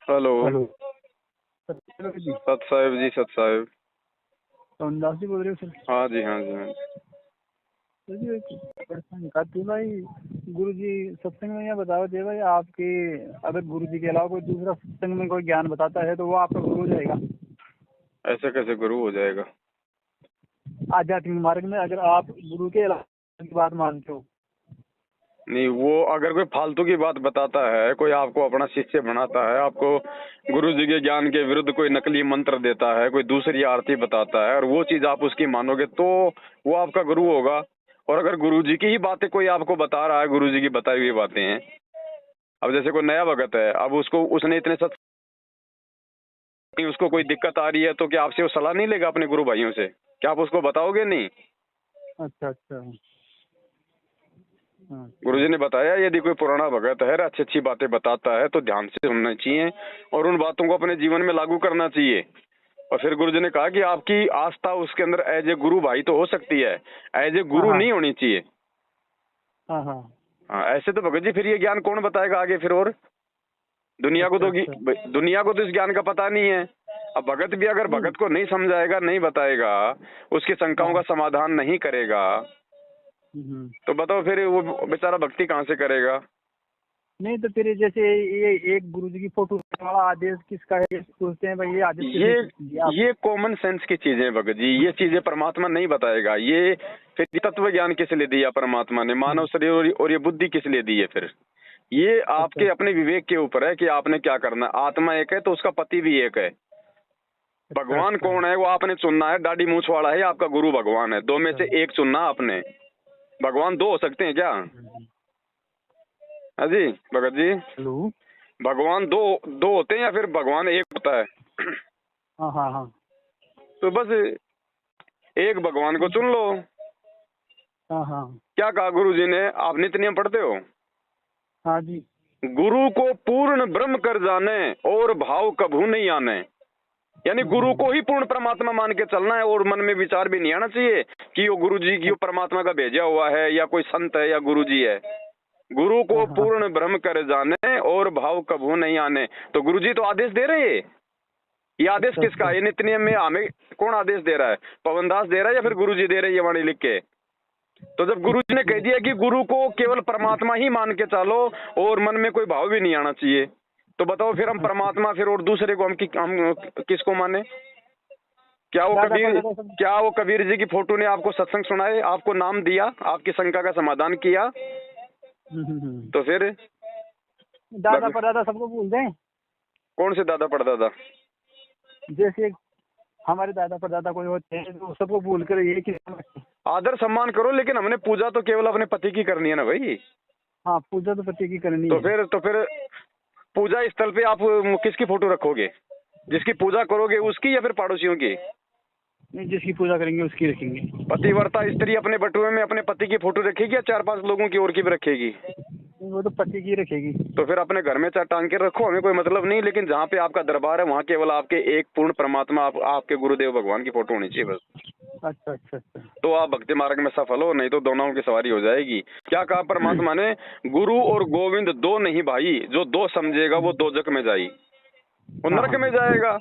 Hello. Hello sir जी। सत साहिब जी, सत साहिब। सोनदास जी बोल रहे हो सर? हाँ जी, हाँ जी, हाँ जी। सर जी एक परेशानी का थी भाई। गुरु जी सत्संग में यह बताओ थे भाई आपके, अगर गुरु जी के अलावा कोई दूसरा सत्संग में कोई ज्ञान बताता है तो वो आपका गुरु हो जाएगा? ऐसे कैसे गुरु हो जाएगा? आध्यात्मिक मार्ग में अगर आप गुरु के अलावा की बात मानते हो। नहीं, वो अगर कोई फालतू की बात बताता है, कोई आपको अपना शिष्य बनाता है, आपको गुरु जी के ज्ञान के विरुद्ध कोई नकली मंत्र देता है, कोई दूसरी आरती बताता है और वो चीज आप उसकी मानोगे तो वो आपका गुरु होगा। और अगर गुरु जी की ही बातें कोई आपको बता रहा है, गुरु जी की बताई हुई बातें हैं, अब जैसे कोई नया भगत है, अब उसको उसने इतने सत्संग, उसको कोई दिक्कत आ रही है तो क्या आपसे वो सलाह नहीं लेगा अपने गुरु भाइयों से? क्या आप उसको बताओगे नहीं? अच्छा अच्छा। हाँ। गुरुजी ने बताया यदि कोई पुराना भगत है, अच्छी अच्छी बातें बताता है तो ध्यान से सुनना चाहिए और उन बातों को अपने जीवन में लागू करना चाहिए। और फिर गुरुजी ने कहा कि आपकी आस्था उसके अंदर एज ए गुरु भाई तो हो सकती है, एज ए हाँ गुरु हाँ नहीं होनी चाहिए। हाँ हाँ। हाँ, ऐसे तो भगत जी फिर ये ज्ञान कौन बताएगा आगे फिर? और अच्छा अच्छा। दुनिया को तो इस ज्ञान का पता नहीं है। अब भगत भी अगर नहीं। भगत को नहीं समझाएगा, नहीं बताएगा, उसकी शंकाओं हाँ। का समाधान नहीं करेगा, हम्म। तो बताओ फिर वो बेचारा भक्ति कहाँ से करेगा? नहीं तो फिर जैसे ये एक गुरु जी की फोटो वाला आदेश किसका है, ये पूछते हैं भाई, ये आदेश ये किसने दिया आपको? ये कॉमन सेंस की चीजें भगत जी, ये चीजें परमात्मा नहीं बताएगा। ये फिर तत्व ज्ञान किस लिए दिया परमात्मा ने? मानव शरीर और ये बुद्धि किस लिए दी है फिर? ये अच्छा आपके अपने विवेक के ऊपर है कि आपने क्या करना है। आत्मा एक है तो उसका पति भी एक है। अच्छा। भगवान अच्छा कौन है वो आपने चुनना है। दाढ़ी मूछ वाला है आपका गुरु भगवान है, दो में अच्छा। से एक चुनना आपने। भगवान दो हो सकते हैं क्या? हाँ जी भगत जी, हेलो। भगवान दो दो होते हैं या फिर भगवान एक होता है? हाँ हाँ हाँ तो बस एक भगवान को चुन लो। हाँ हाँ क्या कहा गुरु जी ने? आप नित्य नियम पढ़ते हो? हाँ जी। गुरु को पूर्ण ब्रह्म कर जाने और भाव कभू नहीं आने। यानी गुरु को ही पूर्ण परमात्मा मान के चलना है और मन में विचार भी नहीं आना चाहिए कि वो गुरु जी की वो परमात्मा का भेजा हुआ है या कोई संत है या गुरु जी है। गुरु को हाँ हाँ पूर्ण ब्रह्म कर जाने और भाव कभू नहीं आने। तो गुरु जी तो आदेश दे रहे हैं। ये आदेश अच्छा किसका अच्छा। है? नित्य नियम में हमें कौन आदेश दे रहा है? पवनदास दे रहा है या फिर गुरु जी दे रहे हैं ये वाणी लिख के? तो जब गुरु जी ने कह दिया कि गुरु को केवल परमात्मा ही मान के चलो और मन में कोई भाव भी नहीं आना चाहिए, तो बताओ फिर हम परमात्मा फिर और दूसरे को हम किसको माने? दादा पर दादा सब। क्या वो कबीर जी की फोटो ने आपको सत्संग सुनाए, आपको नाम दिया, आपकी शंका का समाधान किया? तो फिर दादा पर दादा सबको भूल दें। कौन से दादा परदादा? जैसे हमारे दादा पर दादा कोई होते हैं तो सबको भूल कर ये कि आदर सम्मान करो, लेकिन हमने पूजा तो केवल अपने पति की करनी है ना भाई। हाँ, पूजा तो पति की करनी है। तो फिर पूजा स्थल पे आप किसकी फोटो रखोगे? जिसकी पूजा करोगे उसकी या फिर पड़ोसियों की? नहीं, जिसकी पूजा करेंगे उसकी रखेंगे। पतिव्रता स्त्री अपने बटुए में अपने पति की फोटो रखेगी या 4-5 लोगों की और की भी रखेगी? नहीं, वो तो पति की रखेगी। तो फिर अपने घर में चार टांग के रखो, हमें कोई मतलब नहीं, लेकिन जहाँ पे आपका दरबार है वहाँ केवल आपके एक पूर्ण परमात्मा आपके गुरुदेव भगवान की फोटो होनी चाहिए बस। अच्छा अच्छा अच्छा। तो आप भक्ति मार्ग में सफल हो, नहीं तो दोनों की सवारी हो जाएगी। क्या कहा परमात्मा ने? गुरु और गोविंद दो नहीं भाई, जो दो समझेगा वो दोजक में जाई, वो हाँ नरक हाँ में जाएगा।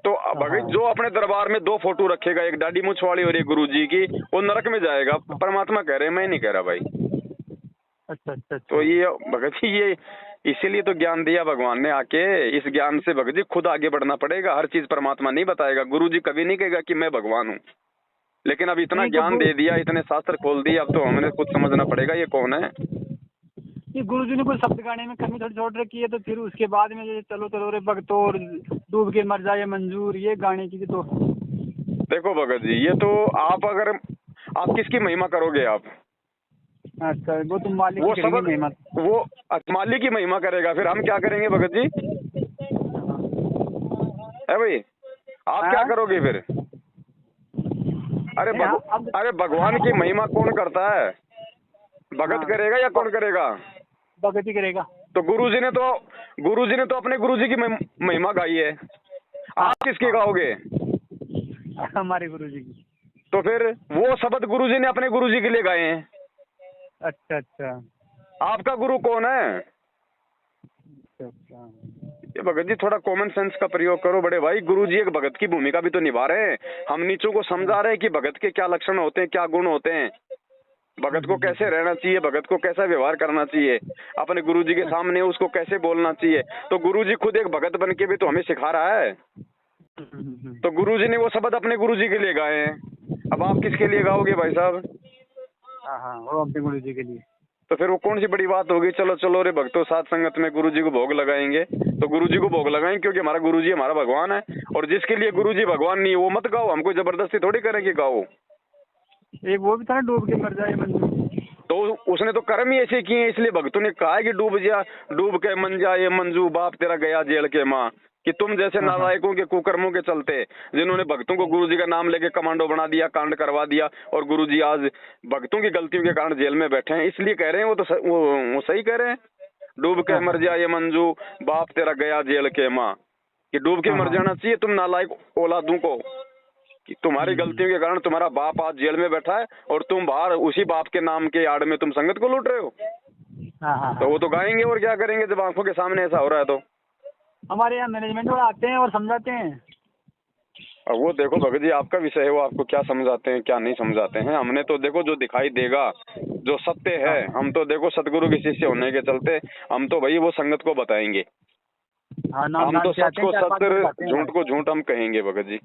तो भगत हाँ। जो अपने दरबार में दो फोटो रखेगा, एक दाढ़ी मूछ वाली और एक गुरु जी की, वो नरक में जाएगा। परमात्मा कह रहे हैं, मैं नहीं कह रहा भाई। अच्छा अच्छा तो अच्छा। ये भगत जी, ये इसीलिए तो ज्ञान दिया भगवान ने आके। इस ज्ञान से भगत जी खुद आगे बढ़ना पड़ेगा। हर चीज परमात्मा नहीं बताएगा। गुरु जी कभी नहीं कहेगा कि मैं भगवान हूँ, लेकिन अब इतना नहीं तो ज्ञान दे दिया, इतने शास्त्र खोल दिए, अब तो हमें खुद समझना पड़ेगा ये कौन है। ये गुरु जी ने कोई शब्द गाने में कमी थोड़ी छोड़ रखी है तो फिर उसके बाद में ये चलो चलो रे भक्तो और डूब के मर जाए मंजूर, ये गाने की तो। देखो भगत जी, ये तो आप किसकी महिमा करोगे आप? अच्छा, वो तुम मालिक की वो करेंगे शब्द महिमा। वो माली की महिमा करेगा, फिर हम क्या करेंगे भगत जी? है भाई, आप क्या हाँ? करोगे फिर? नहीं, हाँ, अब अरे भगवान की महिमा कौन करता है? भगत हाँ, करेगा या कौन करेगा? भगत ही करेगा। तो गुरुजी ने तो अपने गुरुजी की महिमा गाई है। हाँ आप किसकी हाँ, गाओगे? हमारे गुरु जी की। तो फिर वो शब्द गुरुजी ने अपने गुरुजी के लिए गाए हैं। अच्छा अच्छा आपका गुरु कौन है? अच्छा अच्छा। ये भगत जी थोड़ा कॉमन सेंस का प्रयोग करो बड़े भाई। गुरुजी एक भगत की भूमिका भी तो निभा रहे हैं। हम नीचों को समझा रहे हैं कि भगत के क्या लक्षण होते हैं, क्या गुण होते हैं, भगत को कैसे रहना चाहिए, भगत को कैसा व्यवहार करना चाहिए, अपने गुरुजी के सामने उसको कैसे बोलना चाहिए। तो गुरुजी खुद एक भगत बन के भी तो हमें सिखा रहा है। तो गुरुजी ने वो शब्द अपने गुरुजी के लिए गाए हैं, अब आप किसके लिए गाओगे भाई साहब? हाँ, वो अपने गुरुजी के लिए। तो फिर वो कौन सी बड़ी बात होगी? चलो चलो रे भक्तों, साथ संगत में गुरुजी को भोग लगाएंगे, तो गुरुजी को भोग लगाएंगे क्योंकि हमारा गुरुजी हमारा भगवान है। और जिसके लिए गुरुजी भगवान नहीं वो मत गाओ, हमको जबरदस्ती थोड़ी करेंगे गाओ। एक वो भी था ना, डूब के मर जाए मंजू। तो उसने तो कर्म ही ऐसे किए, इसलिए भक्तों ने कहा है कि डूब के मन जाए मंजू, बाप तेरा गया जेल के माँ। कि तुम जैसे नालायकों के कुकर्मों के चलते, जिन्होंने भक्तों को गुरुजी का नाम लेके कमांडो बना दिया, कांड करवा दिया, और गुरुजी आज भक्तों की गलतियों के कारण जेल में बैठे हैं, इसलिए कह रहे हैं वो तो वो सही कह रहे हैं। डूब के मर जाए मंजू, बाप तेरा गया जेल के माँ। कि डूब के मर जाना चाहिए तुम नालायक औलादों को, कि तुम्हारी गलतियों के कारण तुम्हारा बाप आज जेल में बैठा है और तुम बाहर उसी बाप के नाम के आड़ में तुम संगत को लूट रहे हो। तो वो तो गाएंगे और क्या करेंगे जब आंखों के सामने ऐसा हो रहा है। तो हमारे यहाँ मैनेजमेंट वाले आते हैं और समझाते हैं। अब वो देखो भगत जी आपका विषय है, वो आपको क्या समझाते हैं क्या नहीं समझाते हैं। हमने तो देखो जो दिखाई देगा, जो सत्य है, हम तो देखो सतगुरु के शिष्य होने के चलते हम तो भाई वो संगत को बताएंगे। हम तो सच को सत्य, झूठ को झूठ हम कहेंगे भगत जी।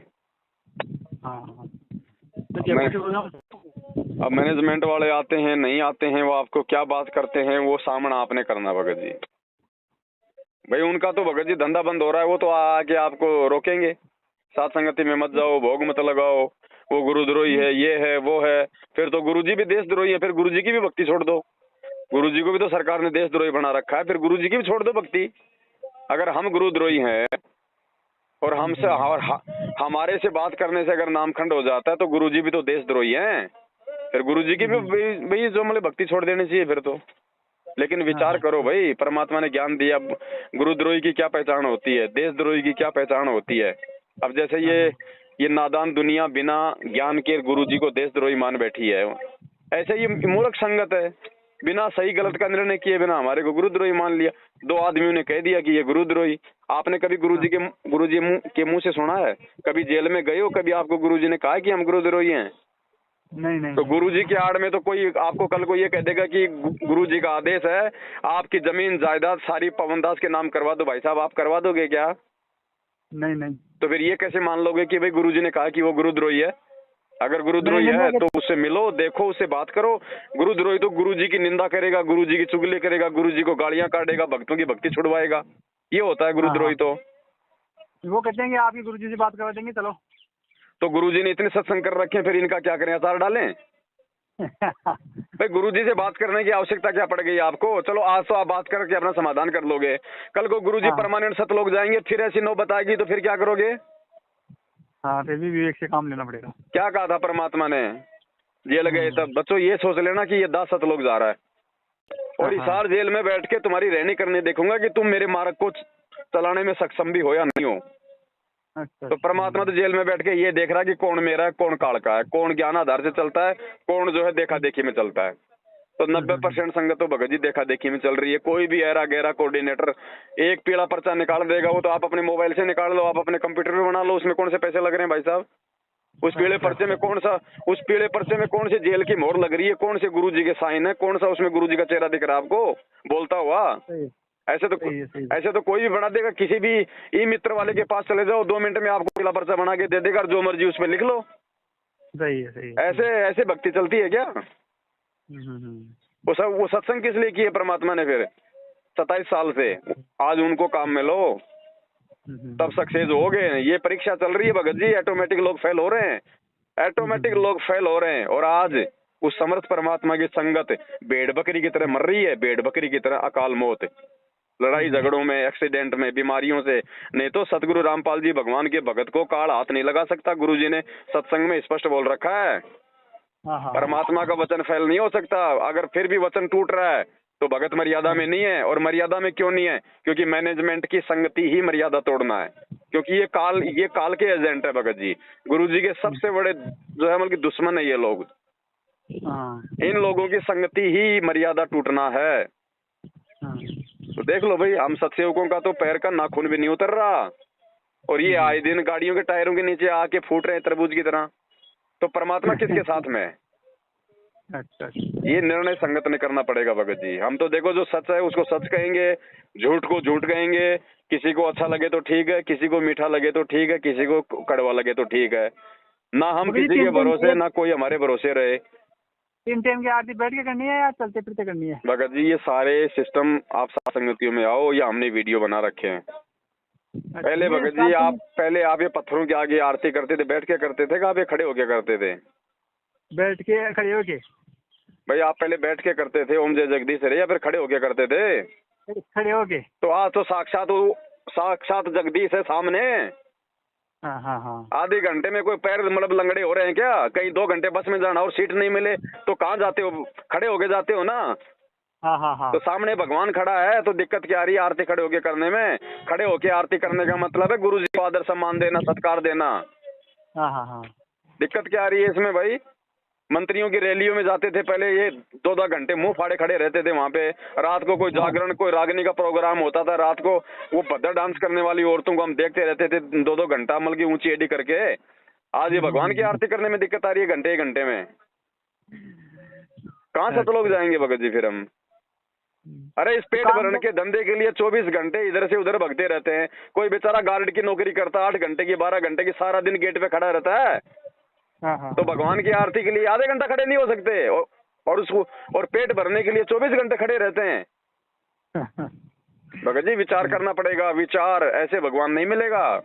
अब मैनेजमेंट वाले आते हैं नहीं आते हैं, वो आपको क्या बात करते हैं वो सामना आपने करना भगत जी। भाई उनका तो भगत जी धंधा बंद हो रहा है, वो तो आके आपको रोकेंगे, साथ संगति में मत जाओ, भोग मत लगाओ, वो गुरुद्रोही है, ये है वो है। फिर तो गुरुजी भी देशद्रोही है, फिर गुरुजी की भी भक्ति छोड़ दो। गुरुजी को भी तो सरकार ने देशद्रोही बना रखा है, फिर गुरुजी की भी छोड़ दो भक्ति। अगर हम गुरुद्रोही हैं और हमसे और हमारे से बात करने से अगर नामखंड हो जाता है तो गुरुजी भी तो देशद्रोही हैं, फिर गुरुजी की भी भाई जो मतलब भक्ति छोड़ देनी चाहिए फिर तो। लेकिन विचार करो भाई, परमात्मा ने ज्ञान दिया, गुरुद्रोही की क्या पहचान होती है, देशद्रोही की क्या पहचान होती है। अब जैसे ये नादान दुनिया बिना ज्ञान के गुरुजी को देशद्रोही मान बैठी है, ऐसे ये मूर्ख संगत है, बिना सही गलत का निर्णय किए बिना हमारे को गुरुद्रोही मान लिया। 2 आदमियों ने कह दिया कि ये गुरुद्रोही। आपने कभी गुरुजी के मुंह से सुना है? कभी जेल में गए हो? कभी आपको गुरुजी ने कहा कि हम गुरुद्रोही हैं? नहीं। तो गुरुजी के आड़ में तो कोई आपको कल को ये कह देगा कि गुरुजी का आदेश है आपकी जमीन जायदाद सारी पवनदास के नाम करवा दो, भाई साहब आप करवा दोगे क्या? नहीं। तो फिर ये कैसे मान लोगे कि भाई गुरुजी ने कहा कि वो गुरुद्रोही है? अगर गुरुद्रोही है तो उससे मिलो, देखो, उससे बात करो। गुरुद्रोही तो गुरुजी की निंदा करेगा, गुरुजी की चुगली करेगा, गुरुजी को गालियां काटेगा, भक्तों की भक्ति छुड़वाएगा, ये होता है गुरुद्रोही। तो वो कहते हैं कि आपकी गुरुजी से बात करवा देंगे, चलो। तो गुरुजी ने इतने सत्संग कर रखे हैं, फिर इनका क्या करें, अचार डालें? भाई गुरुजी से बात करने की आवश्यकता क्या पड़ गई आपको? चलो आज तो आप बात करके अपना समाधान कर लोगे, कल को गुरुजी परमानेंट सतलोक जाएंगे, फिर ऐसी नौबत आएगी तो फिर क्या करोगे? फिर भी विवेक से काम लेना पड़ेगा। क्या कहा था परमात्मा ने? जेल गए तब बच्चों ये सोच लेना कि ये 10 सतलोक जा रहा है और हिसार जेल में बैठ के तुम्हारी रहनी करनी देखूंगा कि तुम मेरे मार्ग को चलाने में सक्षम भी हो या नहीं हो। तो परमात्मा तो जेल में बैठ के ये देख रहा है कि कौन मेरा है, कौन काल का है, कौन ज्ञान आधार से चलता है, कौन जो है देखा देखी में चलता है। तो 90% संगत तो भगत जी देखा देखी में चल रही है। कोई भी ऐरा गहरा कोऑर्डिनेटर एक पीला पर्चा निकाल देगा, वो तो आप अपने मोबाइल से निकाल लो, आप अपने कंप्यूटर में बना लो, उसमें कौन से पैसे लग रहे हैं भाई साहब? उस पीले पर्चे में कौन से जेल की मोहर लग रही है, कौन से गुरुजी के साइन है, कौन सा उसमें गुरुजी का चेहरा दिख रहा है आपको बोलता हुआ? ऐसे तो कोई भी बना देगा। किसी भी ई मित्र वाले के पास चले जाओ, 2 मिनट में आपको पीला पर्चा बना के दे देगा और जो मर्जी उसमें लिख लो। सही है। ऐसे भक्ति चलती है क्या? वो सत्संग किस लिए किए परमात्मा ने फिर 27 साल से? आज उनको काम में लो तब सक्सेस हो गए। ये परीक्षा चल रही है भगत जी, ऑटोमेटिक लोग फेल हो रहे हैं, और आज उस समर्थ परमात्मा की संगत भेड़ बकरी की तरह मर रही है, भेड़ बकरी की तरह अकाल मौत, लड़ाई झगड़ों में, एक्सीडेंट में, बीमारियों से। नहीं तो सतगुरु रामपाल जी भगवान के भगत को काल हाथ नहीं लगा सकता। गुरुजी ने सत्संग में स्पष्ट बोल रखा है, परमात्मा का वचन फेल नहीं हो सकता। अगर फिर भी वचन टूट रहा है तो भगत मर्यादा में नहीं है। और मर्यादा में क्यों नहीं है? क्योंकि मैनेजमेंट की संगति ही मर्यादा तोड़ना है, क्योंकि ये काल के एजेंट है भगत जी। गुरुजी के सबसे बड़े जो है मतलब दुश्मन है ये लोग। इन लोगों की संगति ही मर्यादा टूटना है। तो देख लो भाई, हम सत्सेवकों का तो पैर का नाखून भी नहीं उतर रहा, और ये आए दिन गाड़ियों के टायरों के नीचे आके फूट रहे हैं तरबूज की तरह। तो परमात्मा किसके साथ में है? अच्छा। ये निर्णय संगत ने करना पड़ेगा भगत जी। हम तो देखो जो सच है उसको सच कहेंगे, झूठ को झूठ कहेंगे। किसी को अच्छा लगे तो ठीक है, किसी को मीठा लगे तो ठीक है, किसी को कड़वा लगे तो ठीक है। ना हम भगत जी, किसी के 3 टाइम भरोसे, ना कोई हमारे भरोसे रहे। 3 टाइम की आरती बैठ के करनी है या चलते फिरते करनी है? भगत जी ये सारे सिस्टम आप सात संगतियों में आओ, या हमने वीडियो बना रखे हैं। पहले ये भगत जी starting आप ये पत्थरों के आगे आरती करते थे, बैठ के करते थे, कि आप ये खड़े होके करते थे? बैठ के खड़े होके? भाई आप पहले बैठ के करते थे ओम जय जगदीश रे, या फिर खड़े होके करते थे? खड़े होके। तो आज तो साक्षात जगदीश है सामने। हाँ हाँ हाँ। आधे घंटे में कोई पैर मतलब लंगड़े हो रहे हैं क्या? कहीं 2 घंटे बस में जाना और सीट नहीं मिले तो कहाँ जाते हो? खड़े होके जाते हो ना। हाँ हाँ हाँ। तो सामने भगवान खड़ा है, तो दिक्कत क्या आ रही है आरती खड़े होके करने में? खड़े होके आरती करने का मतलब है गुरु जी को आदर सम्मान देना, सत्कार देना। हाँ हाँ हाँ। दिक्कत क्या आ रही है इसमें भाई? मंत्रियों की रैलियों में जाते थे पहले, ये 2-2 घंटे मुंह फाड़े खड़े रहते थे वहां पे। रात को कोई जागरण, कोई रागनी का प्रोग्राम होता था, रात को वो भद्दा डांस करने वाली औरतों को हम देखते रहते थे 2-2 घंटा मतलब की ऊंची एडी करके। आज ये भगवान की आरती करने में दिक्कत आ रही है घंटे घंटे में। कहाँ से तो लोग जाएंगे भगत जी फिर हम? अरे इस पेट भरने के धंधे के लिए 24 घंटे इधर से उधर भगते रहते हैं। कोई बेचारा गार्ड की नौकरी करता 8 घंटे की, 12 घंटे की, सारा दिन गेट पे खड़ा रहता है। हाँ हाँ। तो भगवान की आरती के लिए आधे घंटा खड़े नहीं हो सकते, और उसको और पेट भरने के लिए 24 घंटे खड़े रहते हैं। भगत जी विचार करना पड़ेगा, विचार ऐसे भगवान नहीं मिलेगा।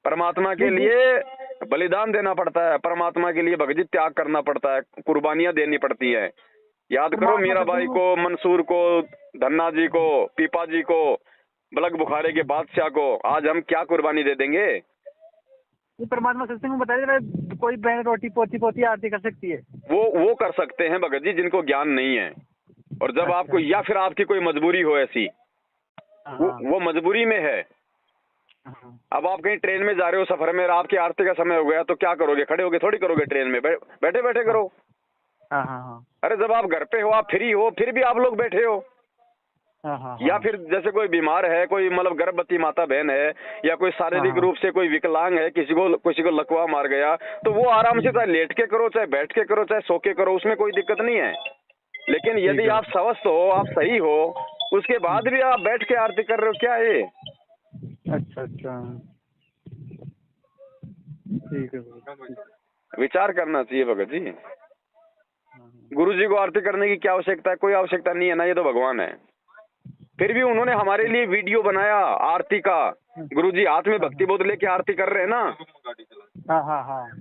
परमात्मा के लिए बलिदान देना पड़ता है, परमात्मा के लिए भगत जी त्याग करना पड़ता है, कुर्बानियां देनी पड़ती है। याद करो मीराबाई को, मंसूर को, धन्ना जी को, पीपा जी को, बलक बुखारे के बादशाह को, आज हम क्या कुर्बानी दे देंगे? ये परमात्मा सत्संग में बताया कोई बहन रोटी पोती पोती आरती कर सकती है। वो कर सकते हैं भगत जी जिनको ज्ञान नहीं है, और जब आपको या फिर आपकी कोई मजबूरी हो ऐसी, वो मजबूरी में है। अब आप कहीं ट्रेन में जा रहे हो सफर में, आपकी आरती का समय हो गया तो क्या करोगे? खड़े होके थोड़ी करोगे ट्रेन में, बैठे बैठे करो। अरे जब आप घर पे हो, आप फ्री हो, फिर भी आप लोग बैठे हो। या फिर जैसे कोई बीमार है, कोई मतलब गर्भवती माता बहन है, या कोई शारीरिक रूप से कोई विकलांग है, किसी को लकवा मार गया, तो वो आराम से चाहे लेट के करो, चाहे बैठ के करो, चाहे सो के करो, उसमें कोई दिक्कत नहीं है। लेकिन यदि आप स्वस्थ हो, आप सही हो, उसके बाद भी आप बैठ के आरती कर रहे हो, क्या है? अच्छा अच्छा, ठीक है। विचार करना चाहिए भगत जी। गुरु जी को आरती करने की क्या आवश्यकता है? कोई आवश्यकता नहीं है ना, ये तो भगवान है। फिर भी उन्होंने हमारे लिए वीडियो बनाया आरती का। गुरु जी हाथ में भक्ति बोध लेके आरती कर रहे हैं ना।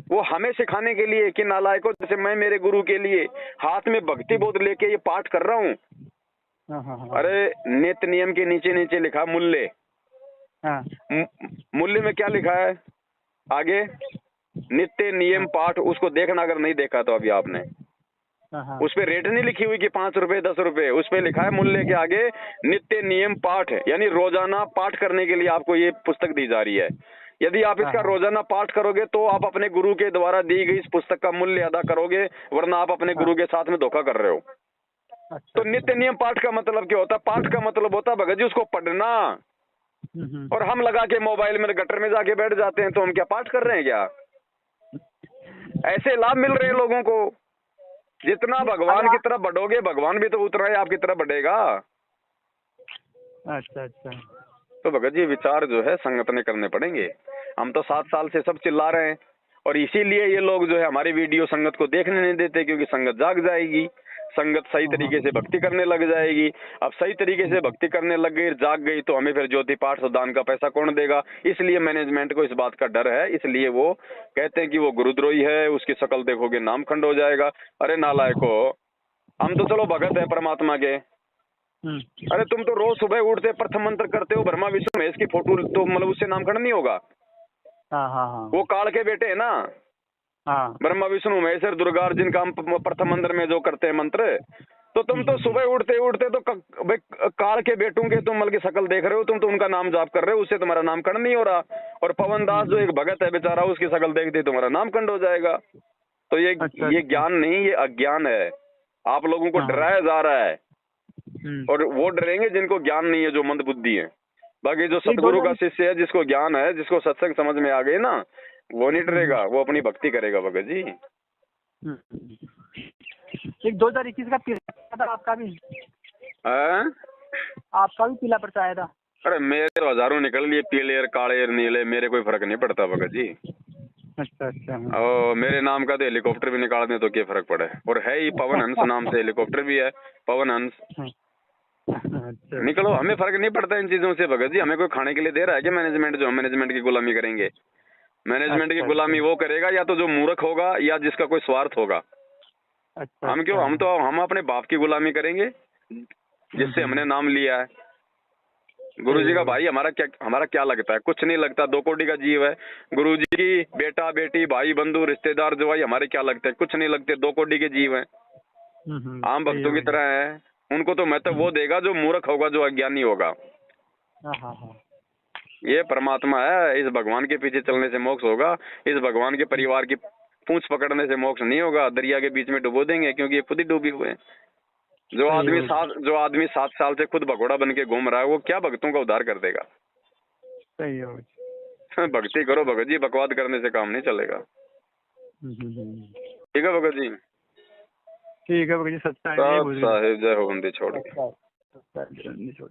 वो हमें सिखाने के लिए कि नालायकों, जैसे मैं मेरे गुरु के लिए हाथ में भक्ति बोध लेके ये पाठ कर रहा हूँ। अरे नित्य नियम के नीचे नीचे लिखा मूल्य। मूल्य में क्या लिखा है आगे? नित्य नियम पाठ। उसको देखना अगर नहीं देखा तो अभी आपने, उस पे रेट नहीं लिखी हुई कि 5 रुपए 10 रुपए, उस पे लिखा है मूल्य के आगे नित्य नियम पाठ, यानी रोजाना पाठ करने के लिए आपको ये पुस्तक दी जा रही है। यदि आप इसका रोजाना पाठ करोगे तो आप अपने गुरु के द्वारा दी गई इस पुस्तक का मूल्य अदा करोगे, वरना आप अपने गुरु के साथ में धोखा कर रहे हो। तो नित्य नियम पाठ का मतलब क्या होता है? पाठ का मतलब होता है भगत जी उसको पढ़ना। और हम लगा के मोबाइल में गटर में जाके बैठ जाते हैं, तो हम क्या पाठ कर रहे हैं क्या? ऐसे लाभ मिल रहे हैं लोगों को। जितना भगवान की तरफ बढ़ोगे, भगवान भी तो उतना ही आपकी तरफ बढ़ेगा। अच्छा अच्छा। तो भगत जी विचार जो है संगत ने करने पड़ेंगे। हम तो 7 साल से सब चिल्ला रहे हैं, और इसीलिए ये लोग जो है हमारी वीडियो संगत को देखने नहीं देते, क्योंकि संगत जाग जाएगी, संगत सही तरीके से भक्ति करने लग जाएगी। अब सही तरीके से भक्ति करने लग गई, जाग गई, तो हमें फिर ज्योति पाठ दान का पैसा कौन देगा? इसलिए मैनेजमेंट को इस बात का डर है, इसलिए वो कहते हैं कि वो गुरुद्रोही है, उसकी शक्ल देखोगे नाम खंड हो जाएगा। अरे नालायको, हम तो चलो भगत है परमात्मा के। अरे तुम तो रोज सुबह उठते प्रथम मंत्र करते हो, ब्रह्मा विष्णु महेश की फोटो, तो मतलब उससे नामकरण नहीं होगा? वो काल के बेटे है ना। ब्रह्मा विष्णु महेश दुर्गा, जिनका हम प्रथम मंत्र में जो करते हैं मंत्र, तो तुम तो सुबह उठते उठते तो काल के बेटों के तुम मतलब की शक्ल देख रहे हो, तुम तो उनका नाम जाप कर रहे हो, उससे तुम्हारा नामकरण नहीं हो रहा। और पवन दास जो एक भगत है बेचारा, उसकी शक्ल देखते तुम्हारा नामकरण हो जाएगा। तो ये ज्ञान नहीं, ये अज्ञान है। आप लोगों को डराया जा रहा है। और वो डरेंगे जिनको ज्ञान नहीं है, जो मंद बुद्धि है। बाकी जो सतगुरु का शिष्य है, जिसको ज्ञान है, जिसको सत्संग समझ में आ गई ना, वो नहीं डरेगा, वो अपनी भक्ति करेगा भगत जी। एक 2021 का पीला था आपका भी? आपका भी पीला पर्चा आया था? अरे मेरे तो हजारों निकल लिए, पीले और काले और नीले, मेरे कोई फर्क नहीं पड़ता भगत जी। अच्छा अच्छा। और मेरे नाम का तो हेलीकॉप्टर भी निकाल दें तो क्या फर्क पड़े। और है ही पवन हंस नाम से हेलीकॉप्टर भी है, पवन हंस। अच्छा। निकलो, हमें फर्क नहीं पड़ता इन चीजों से भगत जी। हमें कोई खाने के लिए दे रहा है कि मैनेजमेंट, जो हम मैनेजमेंट की गुलामी करेंगे? मैनेजमेंट की गुलामी वो करेगा या तो जो मूर्ख होगा या जिसका कोई स्वार्थ होगा। अच्छा। हम क्यों, हम अपने बाप की गुलामी करेंगे जिससे हमने नाम लिया है। गुरु जी का भाई हमारा क्या लगता है? कुछ नहीं लगता, 2 कोटि का जीव है। गुरु जी की बेटा बेटी भाई बंधु रिश्तेदार जो भाई हमारे क्या लगते हैं? कुछ नहीं लगते, 2 कोटि के जीव हैं, आम भक्तों की तरह है। उनको तो महत्व वो देगा जो मूर्ख होगा, जो अज्ञानी होगा। ये परमात्मा है, इस भगवान के पीछे चलने से मोक्ष होगा। इस भगवान के परिवार की पूंछ पकड़ने से मोक्ष नहीं होगा। दरिया के बीच में डुबो देंगे, क्योंकि ये खुद ही डूबी हुए हैं। जो आदमी 7 साल से खुद भगोड़ा बन के घूम रहा है, वो क्या भक्तों का उद्धार कर देगा? सही है। भक्ति करो भगत जी, बकवाद करने से काम नहीं चलेगा। ठीक है भगत जी। ठीक है भगत जी, सच्चाई साहब जय हो बंदी छोड़ के। छोड़